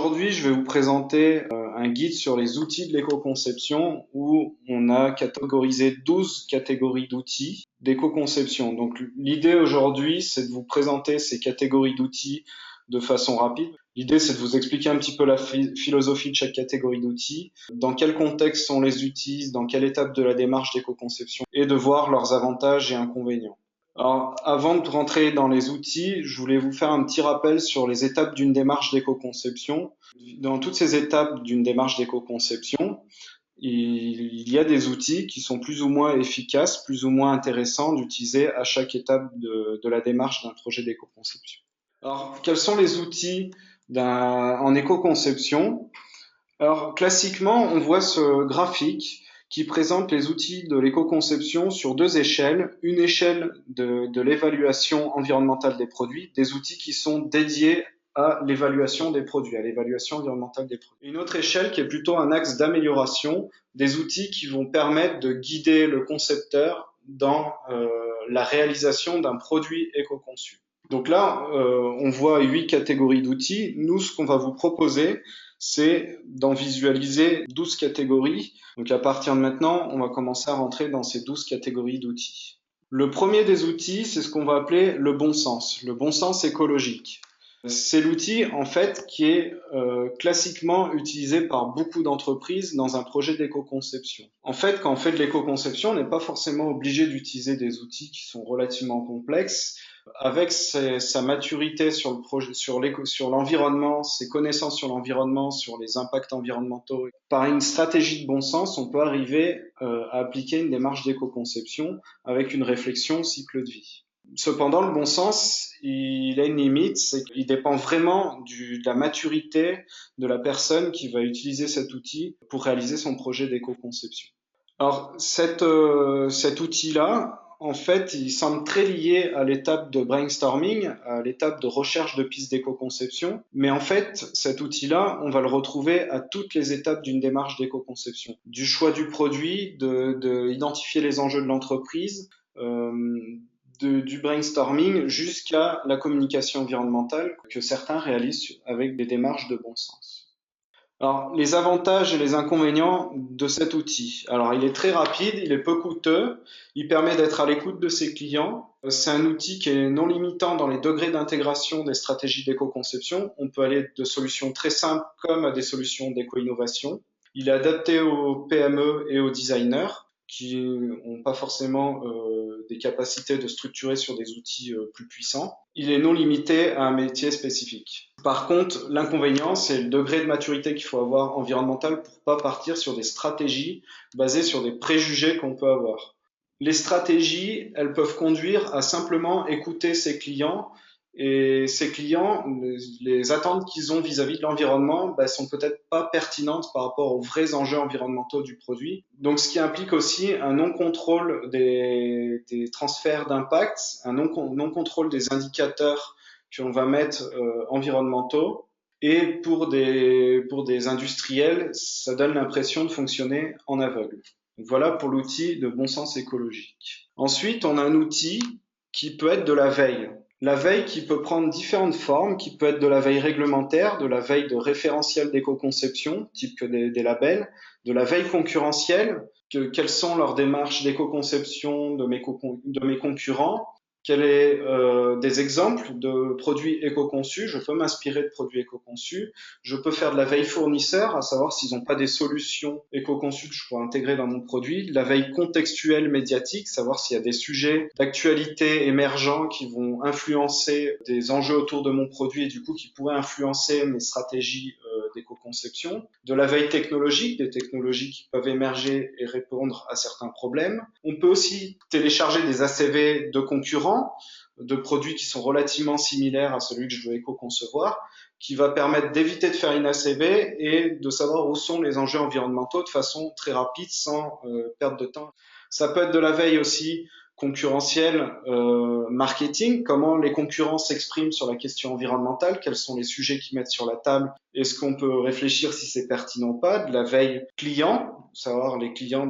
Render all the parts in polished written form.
Aujourd'hui, je vais vous présenter un guide sur les outils de l'éco-conception où on a catégorisé 12 catégories d'outils d'éco-conception. Donc l'idée aujourd'hui, c'est de vous présenter ces catégories d'outils de façon rapide. L'idée, c'est de vous expliquer un petit peu la philosophie de chaque catégorie d'outils, dans quel contexte on les utilise, dans quelle étape de la démarche d'éco-conception, et de voir leurs avantages et inconvénients. Alors, avant de rentrer dans les outils, je voulais vous faire un petit rappel sur les étapes d'une démarche d'éco-conception. Dans toutes ces étapes d'une démarche d'éco-conception, il y a des outils qui sont plus ou moins efficaces, plus ou moins intéressants d'utiliser à chaque étape de la démarche d'un projet d'éco-conception. Alors, quels sont les outils en éco-conception? Alors, classiquement, on voit ce graphique qui présente les outils de l'éco-conception sur deux échelles. Une échelle de l'évaluation environnementale des produits, des outils qui sont dédiés à l'évaluation des produits, à l'évaluation environnementale des produits. Une autre échelle qui est plutôt un axe d'amélioration, des outils qui vont permettre de guider le concepteur dans la réalisation d'un produit éco-conçu. Donc là, on voit 8 catégories d'outils. Nous, ce qu'on va vous proposer, c'est d'en visualiser 12 catégories. Donc à partir de maintenant, on va commencer à rentrer dans ces 12 catégories d'outils. Le premier des outils, c'est ce qu'on va appeler le bon sens écologique. C'est l'outil en fait qui est classiquement utilisé par beaucoup d'entreprises dans un projet d'éco-conception. En fait, quand on fait de l'éco-conception, on n'est pas forcément obligé d'utiliser des outils qui sont relativement complexes. Avec sa maturité sur le projet, sur l'environnement, ses connaissances sur l'environnement, sur les impacts environnementaux, par une stratégie de bon sens, on peut arriver à appliquer une démarche d'éco-conception avec une réflexion cycle de vie. Cependant, le bon sens, il a une limite, c'est qu'il dépend vraiment de la maturité de la personne qui va utiliser cet outil pour réaliser son projet d'éco-conception. Alors, cet outil-là, en fait, il semble très lié à l'étape de brainstorming, à l'étape de recherche de pistes d'éco-conception. Mais en fait, cet outil-là, on va le retrouver à toutes les étapes d'une démarche d'éco-conception. Du choix du produit, de identifier les enjeux de l'entreprise, du brainstorming jusqu'à la communication environnementale que certains réalisent avec des démarches de bon sens. Alors, les avantages et les inconvénients de cet outil. Alors, il est très rapide, il est peu coûteux, il permet d'être à l'écoute de ses clients. C'est un outil qui est non limitant dans les degrés d'intégration des stratégies d'éco-conception. On peut aller de solutions très simples comme à des solutions d'éco-innovation. Il est adapté aux PME et aux designers qui n'ont pas forcément des capacités de structurer sur des outils plus puissants. Il est non limité à un métier spécifique. Par contre, l'inconvénient, c'est le degré de maturité qu'il faut avoir environnemental pour pas partir sur des stratégies basées sur des préjugés qu'on peut avoir. Les stratégies, elles peuvent conduire à simplement écouter ses clients et ces clients, les attentes qu'ils ont vis-à-vis de l'environnement, sont peut-être pas pertinentes par rapport aux vrais enjeux environnementaux du produit. Donc, ce qui implique aussi un non-contrôle des transferts d'impact, un non-contrôle des indicateurs qu'on va mettre environnementaux. Et pour des industriels, ça donne l'impression de fonctionner en aveugle. Donc, voilà pour l'outil de bon sens écologique. Ensuite, on a un outil qui peut être de la veille. La veille qui peut prendre différentes formes, qui peut être de la veille réglementaire, de la veille de référentiel d'éco-conception, type que des labels, de la veille concurrentielle, quelles sont leurs démarches d'éco-conception de mes concurrents, quels sont des exemples de produits éco-conçus, je peux m'inspirer de produits éco-conçus, je peux faire de la veille fournisseur, à savoir s'ils n'ont pas des solutions éco-conçues que je pourrais intégrer dans mon produit, de la veille contextuelle médiatique, savoir s'il y a des sujets d'actualité émergents qui vont influencer des enjeux autour de mon produit et du coup qui pourraient influencer mes stratégies d'éco-conception, de la veille technologique, des technologies qui peuvent émerger et répondre à certains problèmes. On peut aussi télécharger des ACV de concurrents, de produits qui sont relativement similaires à celui que je veux éco-concevoir, qui va permettre d'éviter de faire une ACV et de savoir où sont les enjeux environnementaux de façon très rapide sans perdre de temps. Ça peut être de la veille aussi concurrentielle, marketing, comment les concurrents s'expriment sur la question environnementale, quels sont les sujets qu'ils mettent sur la table, est-ce qu'on peut réfléchir si c'est pertinent ou pas, de la veille client, savoir les clients,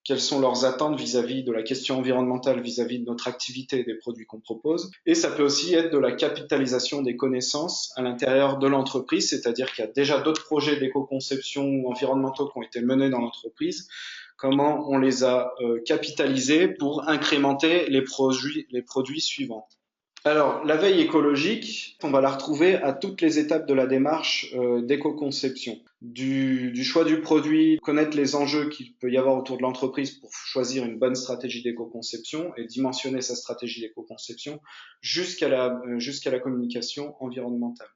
quelles sont leurs attentes vis-à-vis de la question environnementale, vis-à-vis de notre activité et des produits qu'on propose. Et ça peut aussi être de la capitalisation des connaissances à l'intérieur de l'entreprise, c'est-à-dire qu'il y a déjà d'autres projets d'éco-conception ou environnementaux qui ont été menés dans l'entreprise. Comment on les a capitalisés pour incrémenter les produits suivants. Alors, la veille écologique, on va la retrouver à toutes les étapes de la démarche d'éco-conception. Du choix du produit, connaître les enjeux qu'il peut y avoir autour de l'entreprise pour choisir une bonne stratégie d'éco-conception et dimensionner sa stratégie d'éco-conception jusqu'à la communication environnementale.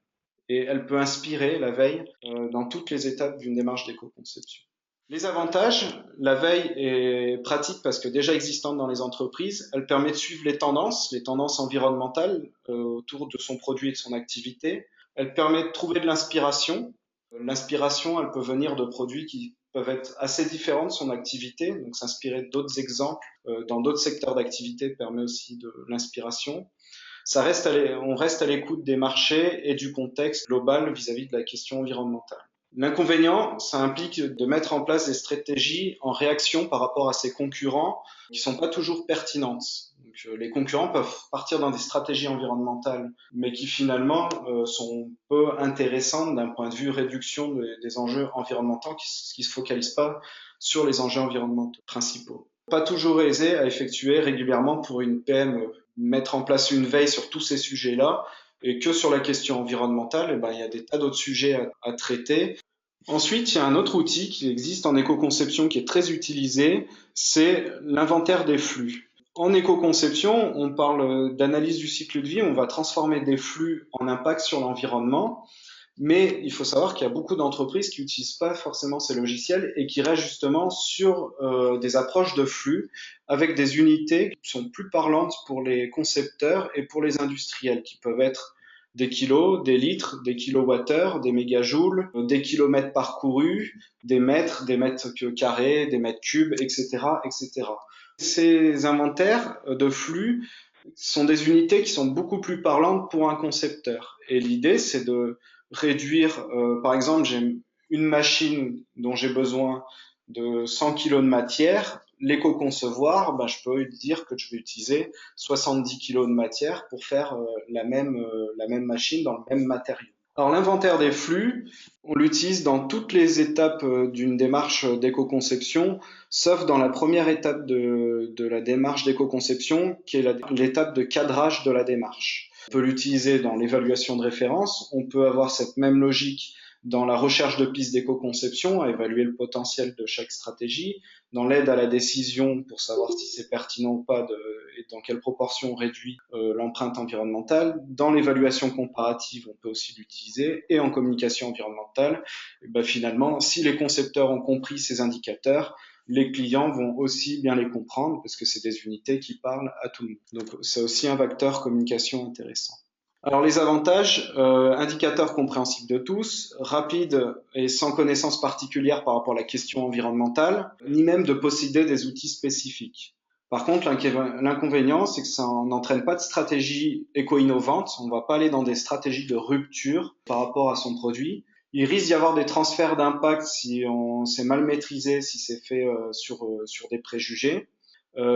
Et elle peut inspirer la veille dans toutes les étapes d'une démarche d'éco-conception. Les avantages, la veille est pratique parce que déjà existante dans les entreprises, elle permet de suivre les tendances environnementales autour de son produit et de son activité. Elle permet de trouver de l'inspiration. L'inspiration, elle peut venir de produits qui peuvent être assez différents de son activité, donc s'inspirer d'autres exemples dans d'autres secteurs d'activité permet aussi de l'inspiration. On reste à l'écoute des marchés et du contexte global vis-à-vis de la question environnementale. L'inconvénient, ça implique de mettre en place des stratégies en réaction par rapport à ses concurrents qui sont pas toujours pertinentes. Donc, les concurrents peuvent partir dans des stratégies environnementales, mais qui finalement sont peu intéressantes d'un point de vue réduction des enjeux environnementaux qui se focalisent pas sur les enjeux environnementaux principaux. Pas toujours aisé à effectuer régulièrement pour une PME. Mettre en place une veille sur tous ces sujets-là, et que sur la question environnementale, il y a des tas d'autres sujets à traiter. Ensuite, il y a un autre outil qui existe en éco-conception qui est très utilisé, c'est l'inventaire des flux. En éco-conception, on parle d'analyse du cycle de vie, on va transformer des flux en impact sur l'environnement, mais il faut savoir qu'il y a beaucoup d'entreprises qui n'utilisent pas forcément ces logiciels et qui restent justement sur des approches de flux avec des unités qui sont plus parlantes pour les concepteurs et pour les industriels, qui peuvent être des kilos, des litres, des kilowattheures, des mégajoules, des kilomètres parcourus, des mètres carrés, des mètres cubes, etc., etc. Ces inventaires de flux sont des unités qui sont beaucoup plus parlantes pour un concepteur. Et l'idée, c'est de réduire, par exemple, j'ai une machine dont j'ai besoin de 100 kg de matière, l'éco-concevoir, je peux dire que je vais utiliser 70 kg de matière pour faire la même machine dans le même matériau. Alors l'inventaire des flux, on l'utilise dans toutes les étapes d'une démarche d'éco-conception, sauf dans la première étape de la démarche d'éco-conception, qui est l'étape de cadrage de la démarche. On peut l'utiliser dans l'évaluation de référence, on peut avoir cette même logique dans la recherche de pistes d'éco-conception, à évaluer le potentiel de chaque stratégie, dans l'aide à la décision pour savoir si c'est pertinent ou pas et dans quelle proportion on réduit l'empreinte environnementale. Dans l'évaluation comparative, on peut aussi l'utiliser, et en communication environnementale, finalement, si les concepteurs ont compris ces indicateurs, les clients vont aussi bien les comprendre parce que c'est des unités qui parlent à tout le monde. Donc c'est aussi un vecteur communication intéressant. Alors les avantages, indicateurs compréhensibles de tous, rapide et sans connaissance particulière par rapport à la question environnementale, ni même de posséder des outils spécifiques. Par contre, l'inconvénient, c'est que ça n'entraîne pas de stratégie éco-innovante, on ne va pas aller dans des stratégies de rupture par rapport à son produit. Il risque d'y avoir des transferts d'impact si on s'est mal maîtrisé, si c'est fait sur des préjugés.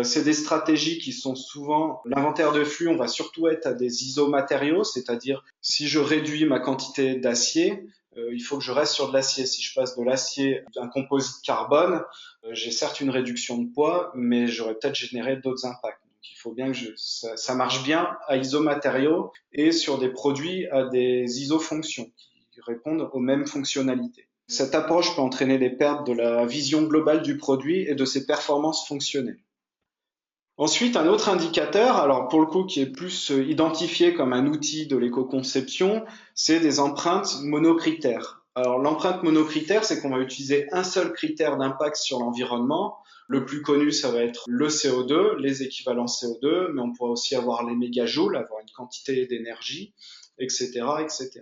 C'est des stratégies qui sont souvent, l'inventaire de flux, on va surtout être à des isomatériaux, c'est-à-dire si je réduis ma quantité d'acier, il faut que je reste sur de l'acier. Si je passe de l'acier à un composite carbone, j'ai certes une réduction de poids, mais j'aurais peut-être généré d'autres impacts. Donc il faut bien que ça marche bien à isomatériaux et sur des produits à des isofonctions qui répondent aux mêmes fonctionnalités. Cette approche peut entraîner des pertes de la vision globale du produit et de ses performances fonctionnelles. Ensuite, un autre indicateur, alors pour le coup qui est plus identifié comme un outil de l'éco-conception, c'est des empreintes monocritères. Alors l'empreinte monocritère, c'est qu'on va utiliser un seul critère d'impact sur l'environnement. Le plus connu, ça va être le CO2, les équivalents CO2, mais on pourrait aussi avoir les mégajoules, avoir une quantité d'énergie, etc., etc.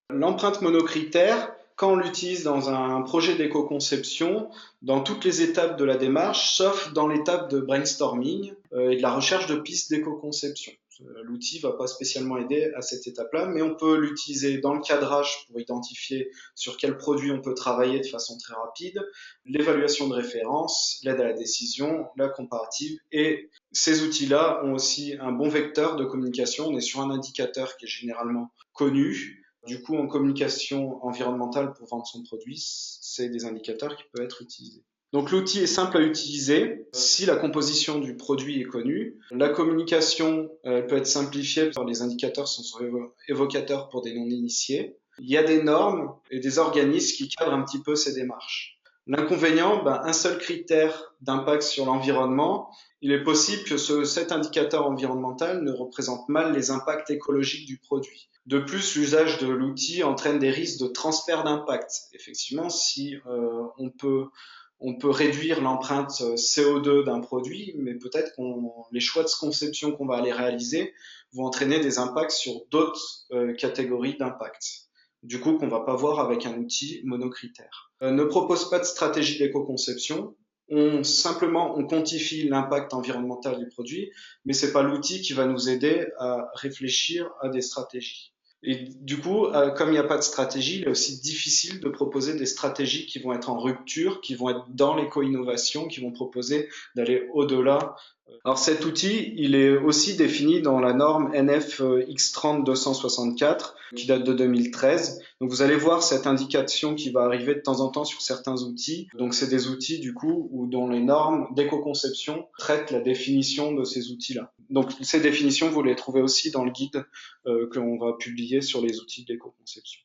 L'empreinte monocritère, quand on l'utilise dans un projet d'éco-conception, dans toutes les étapes de la démarche, sauf dans l'étape de brainstorming et de la recherche de pistes d'éco-conception. L'outil va pas spécialement aider à cette étape-là, mais on peut l'utiliser dans le cadrage pour identifier sur quel produit on peut travailler de façon très rapide, l'évaluation de référence, l'aide à la décision, la comparative, et ces outils-là ont aussi un bon vecteur de communication. On est sur un indicateur qui est généralement connu. Du coup, en communication environnementale pour vendre son produit, c'est des indicateurs qui peuvent être utilisés. Donc l'outil est simple à utiliser si la composition du produit est connue. La communication peut être simplifiée car les indicateurs sont évocateurs pour des non-initiés. Il y a des normes et des organismes qui cadrent un petit peu ces démarches. L'inconvénient, un seul critère d'impact sur l'environnement, il est possible que cet indicateur environnemental ne représente mal les impacts écologiques du produit. De plus, l'usage de l'outil entraîne des risques de transfert d'impact. Effectivement, si on peut réduire l'empreinte CO2 d'un produit, mais peut-être que les choix de conception qu'on va aller réaliser vont entraîner des impacts sur d'autres catégories d'impact. Du coup, qu'on va pas voir avec un outil monocritère. Ne propose pas de stratégie d'éco-conception. On quantifie l'impact environnemental du produit, mais c'est pas l'outil qui va nous aider à réfléchir à des stratégies. Et du coup, comme il n'y a pas de stratégie, il est aussi difficile de proposer des stratégies qui vont être en rupture, qui vont être dans l'éco-innovation, qui vont proposer d'aller au-delà. Alors cet outil, il est aussi défini dans la norme NF X30-264 qui date de 2013. Donc vous allez voir cette indication qui va arriver de temps en temps sur certains outils. Donc c'est des outils du coup dont les normes d'éco-conception traitent la définition de ces outils-là. Donc ces définitions, vous les trouvez aussi dans le guide que l'on va publier sur les outils d'éco-conception.